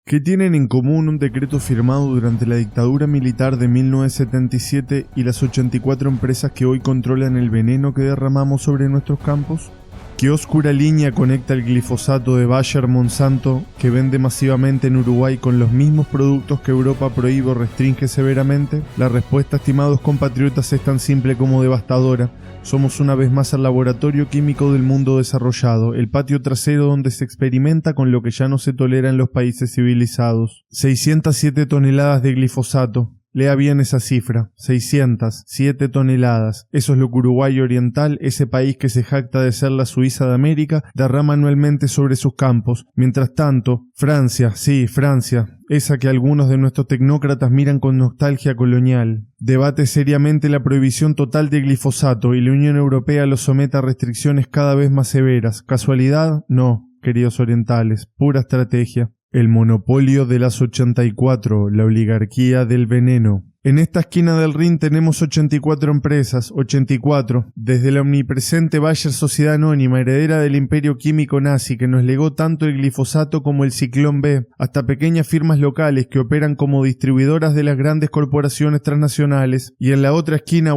¿Qué tienen en común un decreto firmado durante la dictadura militar de 1977 y las 84 empresas que hoy controlan el veneno que derramamos sobre nuestros campos? ¿Qué oscura línea conecta el glifosato de Bayer Monsanto, que vende masivamente en Uruguay, con los mismos productos que Europa prohíbe o restringe severamente? La respuesta, estimados compatriotas, es tan simple como devastadora. Somos una vez más el laboratorio químico del mundo desarrollado, el patio trasero donde se experimenta con lo que ya no se tolera en los países civilizados. 607 toneladas de glifosato. Lea bien esa cifra, 607 toneladas. Eso es lo que Uruguay Oriental, ese país que se jacta de ser la Suiza de América, derrama anualmente sobre sus campos. Mientras tanto, Francia, sí, Francia, esa que algunos de nuestros tecnócratas miran con nostalgia colonial, debate seriamente la prohibición total de glifosato y la Unión Europea lo somete a restricciones cada vez más severas. ¿Casualidad? No, queridos orientales, pura estrategia. El monopolio de las 84, la oligarquía del veneno. En esta esquina del ring tenemos 84 empresas, 84, desde la omnipresente Bayer Sociedad Anónima, heredera del imperio químico nazi que nos legó tanto el glifosato como el Ciclón B, hasta pequeñas firmas locales que operan como distribuidoras de las grandes corporaciones transnacionales. Y en la otra esquina,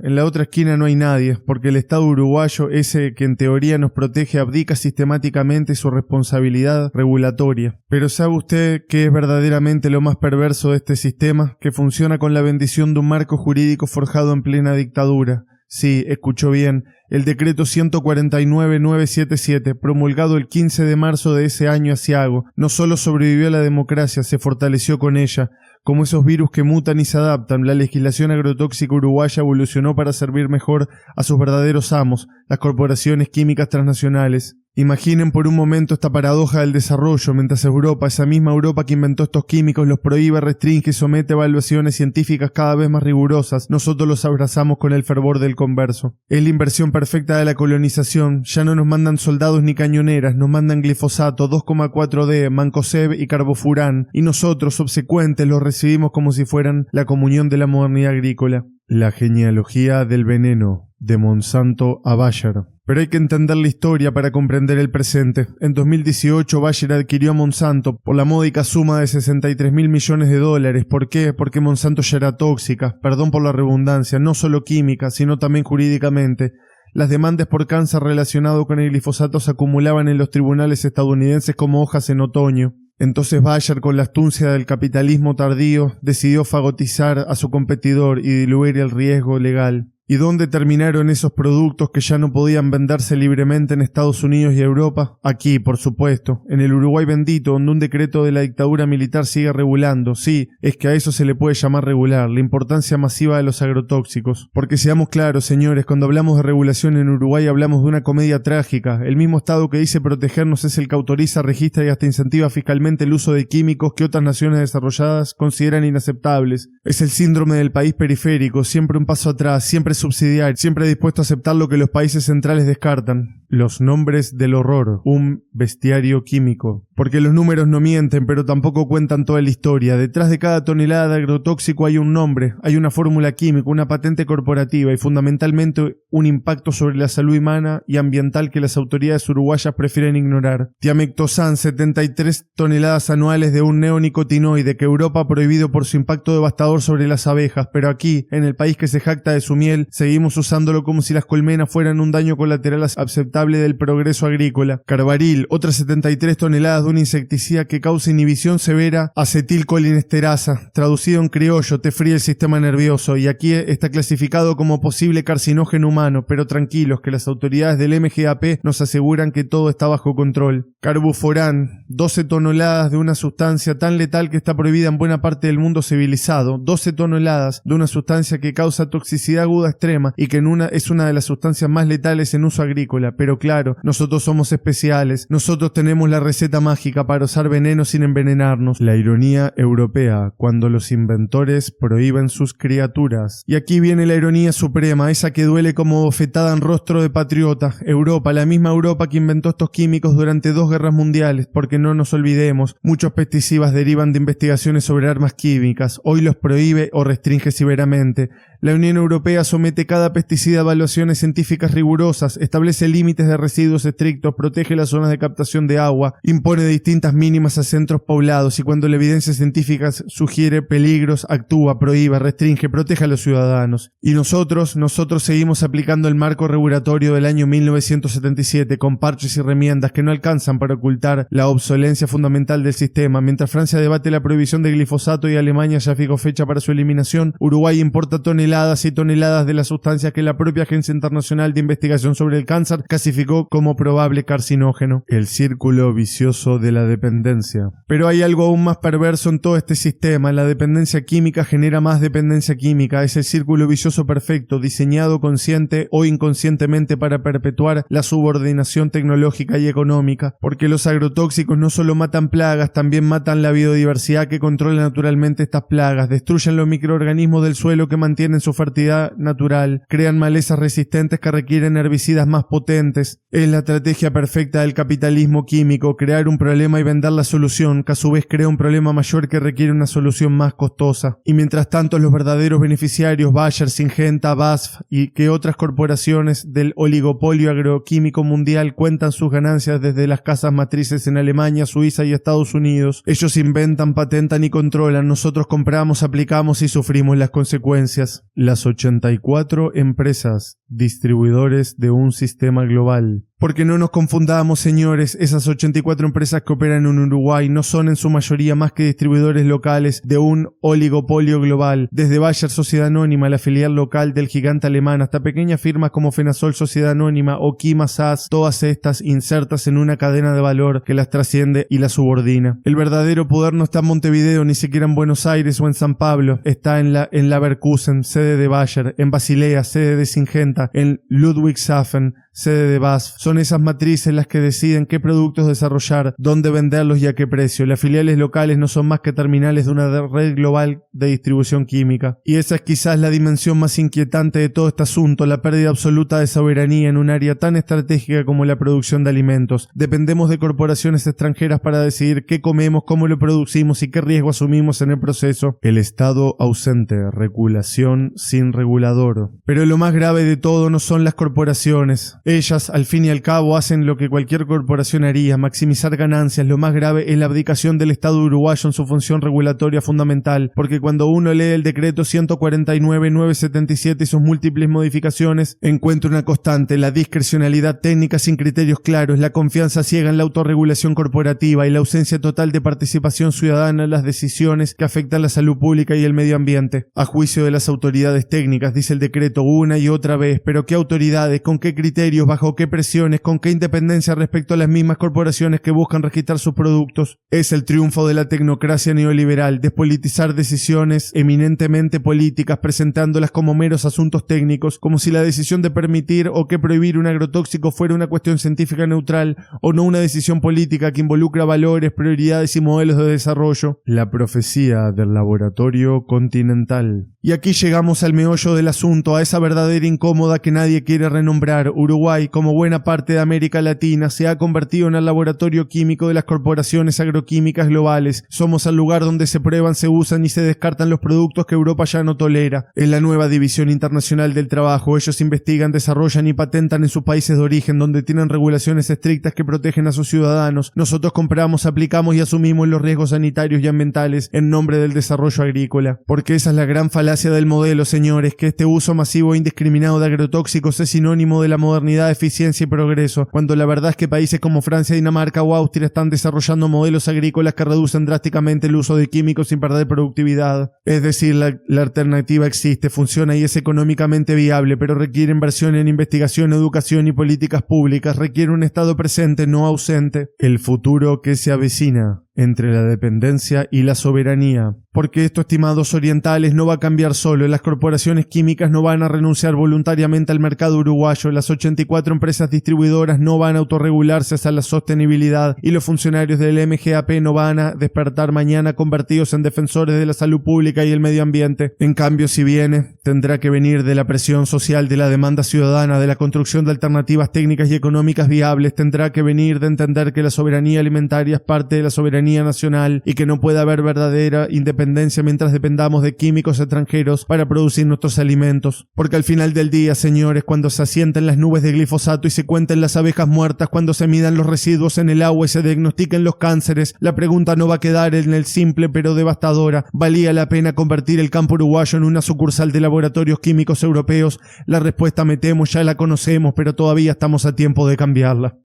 en la otra esquina no hay nadie, porque el Estado uruguayo, ese que en teoría nos protege, abdica sistemáticamente su responsabilidad regulatoria. Pero ¿sabe usted qué es verdaderamente lo más perverso de este sistema? Que funciona con la bendición de un marco jurídico forjado en plena dictadura. Sí, escuchó bien, el decreto 149.977, promulgado el 15 de marzo de ese año aciago, no solo sobrevivió a la democracia, se fortaleció con ella. Como esos virus que mutan y se adaptan, la legislación agrotóxica uruguaya evolucionó para servir mejor a sus verdaderos amos, las corporaciones químicas transnacionales. Imaginen por un momento esta paradoja del desarrollo, mientras Europa, esa misma Europa que inventó estos químicos, los prohíbe, restringe y somete a evaluaciones científicas cada vez más rigurosas, nosotros los abrazamos con el fervor del converso. Es la inversión perfecta de la colonización, ya no nos mandan soldados ni cañoneras, nos mandan glifosato, 2,4-D, mancozeb y carbofurán, y nosotros, obsecuentes, los recibimos como si fueran la comunión de la modernidad agrícola. La genealogía del veneno, de Monsanto a Bayer. Pero hay que entender la historia para comprender el presente. En 2018 Bayer adquirió a Monsanto por la módica suma de $63.000 millones. ¿Por qué? Porque Monsanto ya era tóxica, perdón por la redundancia, no solo química, sino también jurídicamente. Las demandas por cáncer relacionado con el glifosato se acumulaban en los tribunales estadounidenses como hojas en otoño. Entonces Bayer, con la astucia del capitalismo tardío, decidió fagotizar a su competidor y diluir el riesgo legal. ¿Y dónde terminaron esos productos que ya no podían venderse libremente en Estados Unidos y Europa? Aquí, por supuesto, en el Uruguay bendito, donde un decreto de la dictadura militar sigue regulando. Sí, es que a eso se le puede llamar regular, la importancia masiva de los agrotóxicos. Porque seamos claros, señores, cuando hablamos de regulación en Uruguay hablamos de una comedia trágica. El mismo Estado que dice protegernos es el que autoriza, registra y hasta incentiva fiscalmente el uso de químicos que otras naciones desarrolladas consideran inaceptables. Es el síndrome del país periférico, siempre un paso atrás, siempre subsidiar, siempre dispuesto a aceptar lo que los países centrales descartan. Los nombres del horror, un bestiario químico. Porque los números no mienten, pero tampoco cuentan toda la historia. Detrás de cada tonelada de agrotóxico hay un nombre, hay una fórmula química, una patente corporativa y fundamentalmente un impacto sobre la salud humana y ambiental que las autoridades uruguayas prefieren ignorar. Tiamectosan, 73 toneladas anuales de un neonicotinoide que Europa ha prohibido por su impacto devastador sobre las abejas, pero aquí, en el país que se jacta de su miel, seguimos usándolo como si las colmenas fueran un daño colateral aceptable del progreso agrícola. Carbaril, otras 73 toneladas de un insecticida que causa inhibición severa, acetilcolinesterasa, traducido en criollo, te fríe el sistema nervioso, y aquí está clasificado como posible carcinógeno humano, pero tranquilos que las autoridades del MGAP nos aseguran que todo está bajo control. Carbuforán, 12 toneladas de una sustancia tan letal que está prohibida en buena parte del mundo civilizado, 12 toneladas de una sustancia que causa toxicidad aguda extrema y que es una de las sustancias más letales en uso agrícola. Pero claro, nosotros somos especiales, nosotros tenemos la receta mágica para usar veneno sin envenenarnos. La ironía europea, cuando los inventores prohíben sus criaturas. Y aquí viene la ironía suprema, esa que duele como bofetada en rostro de patriota. Europa, la misma Europa que inventó estos químicos durante 2 guerras mundiales, porque no nos olvidemos, muchos pesticidas derivan de investigaciones sobre armas químicas, hoy los prohíbe o restringe severamente. La Unión Europea somete cada pesticida a evaluaciones científicas rigurosas, establece límites de residuos estrictos, protege las zonas de captación de agua, impone distintas mínimas a centros poblados y cuando la evidencia científica sugiere peligros, actúa, prohíbe, restringe, protege a los ciudadanos. Y nosotros seguimos aplicando el marco regulatorio del año 1977 con parches y remiendas que no alcanzan para ocultar la obsolencia fundamental del sistema. Mientras Francia debate la prohibición de glifosato y Alemania ya fijó fecha para su eliminación, Uruguay importa toneladas y toneladas de las sustancias que la propia Agencia Internacional de Investigación sobre el Cáncer clasificó como probable carcinógeno. El círculo vicioso de la dependencia. Pero hay algo aún más perverso en todo este sistema. La dependencia química genera más dependencia química. Es el círculo vicioso perfecto, diseñado consciente o inconscientemente para perpetuar la subordinación tecnológica y económica. Porque los agrotóxicos no solo matan plagas, también matan la biodiversidad que controla naturalmente estas plagas, destruyen los microorganismos del suelo que mantienen su fertilidad natural, crean malezas resistentes que requieren herbicidas más potentes. Es la estrategia perfecta del capitalismo químico, crear un problema y vender la solución, que a su vez crea un problema mayor que requiere una solución más costosa. Y mientras tanto los verdaderos beneficiarios, Bayer, Syngenta, BASF y que otras corporaciones del oligopolio agroquímico mundial cuentan sus ganancias desde las casas matrices en Alemania, Suiza y Estados Unidos. Ellos inventan, patentan y controlan, nosotros compramos, aplicamos y sufrimos las consecuencias. Las 84 empresas distribuidores de un sistema global. Porque no nos confundamos, señores, esas 84 empresas que operan en Uruguay no son en su mayoría más que distribuidores locales de un oligopolio global, desde Bayer Sociedad Anónima, la filial local del gigante alemán, hasta pequeñas firmas como Fenasol Sociedad Anónima o Kima SAS, todas estas insertas en una cadena de valor que las trasciende y las subordina. El verdadero poder no está en Montevideo, ni siquiera en Buenos Aires o en San Pablo, está en Leverkusen, sede de Bayer, en Basilea, sede de Syngenta, en Ludwigshafen, sede de BASF. Son esas matrices las que deciden qué productos desarrollar, dónde venderlos y a qué precio. Las filiales locales no son más que terminales de una red global de distribución química. Y esa es quizás la dimensión más inquietante de todo este asunto, la pérdida absoluta de soberanía en un área tan estratégica como la producción de alimentos. Dependemos de corporaciones extranjeras para decidir qué comemos, cómo lo producimos y qué riesgo asumimos en el proceso. El Estado ausente, regulación sin regulador. Pero lo más grave de todo no son las corporaciones. Ellas, al fin y al cabo, hacen lo que cualquier corporación haría, maximizar ganancias. Lo más grave es la abdicación del Estado uruguayo en su función regulatoria fundamental, porque cuando uno lee el decreto 149.977 y sus múltiples modificaciones, encuentra una constante: la discrecionalidad técnica sin criterios claros, la confianza ciega en la autorregulación corporativa y la ausencia total de participación ciudadana en las decisiones que afectan la salud pública y el medio ambiente. A juicio de las autoridades técnicas, dice el decreto una y otra vez, pero ¿qué autoridades? ¿Con qué criterios? ¿Bajo qué presiones? ¿Con qué independencia respecto a las mismas corporaciones que buscan registrar sus productos? Es el triunfo de la tecnocracia neoliberal, despolitizar decisiones eminentemente políticas, presentándolas como meros asuntos técnicos, como si la decisión de permitir o que prohibir un agrotóxico fuera una cuestión científica neutral o no una decisión política que involucra valores, prioridades y modelos de desarrollo. La profecía del laboratorio continental. Y aquí llegamos al meollo del asunto, a esa verdadera incómoda que nadie quiere renombrar. Uruguay, como buena parte de América Latina, se ha convertido en el laboratorio químico de las corporaciones agroquímicas globales. Somos el lugar donde se prueban, se usan y se descartan los productos que Europa ya no tolera. En la nueva División Internacional del Trabajo, ellos investigan, desarrollan y patentan en sus países de origen, donde tienen regulaciones estrictas que protegen a sus ciudadanos. Nosotros compramos, aplicamos y asumimos los riesgos sanitarios y ambientales en nombre del desarrollo agrícola. Porque esa es la gran falacia del modelo, señores, que este uso masivo e indiscriminado de agrotóxicos es sinónimo de la modernidad, eficiencia y progreso, cuando la verdad es que países como Francia, Dinamarca o Austria están desarrollando modelos agrícolas que reducen drásticamente el uso de químicos sin perder productividad. Es decir, la alternativa existe, funciona y es económicamente viable, pero requiere inversión en investigación, educación y políticas públicas, requiere un Estado presente, no ausente. El futuro que se avecina entre la dependencia y la soberanía. Porque esto, estimados orientales, no va a cambiar solo. Las corporaciones químicas no van a renunciar voluntariamente al mercado uruguayo. Las 84 empresas distribuidoras no van a autorregularse hacia la sostenibilidad. Y los funcionarios del MGAP no van a despertar mañana convertidos en defensores de la salud pública y el medio ambiente. En cambio, si viene, tendrá que venir de la presión social, de la demanda ciudadana, de la construcción de alternativas técnicas y económicas viables. Tendrá que venir de entender que la soberanía alimentaria es parte de la soberanía soberanía nacional y que no puede haber verdadera independencia mientras dependamos de químicos extranjeros para producir nuestros alimentos. Porque al final del día, señores, cuando se asienten las nubes de glifosato y se cuenten las abejas muertas, cuando se midan los residuos en el agua y se diagnostiquen los cánceres, la pregunta no va a quedar en el simple pero devastadora: ¿valía la pena convertir el campo uruguayo en una sucursal de laboratorios químicos europeos? La respuesta, me temo, ya la conocemos, pero todavía estamos a tiempo de cambiarla.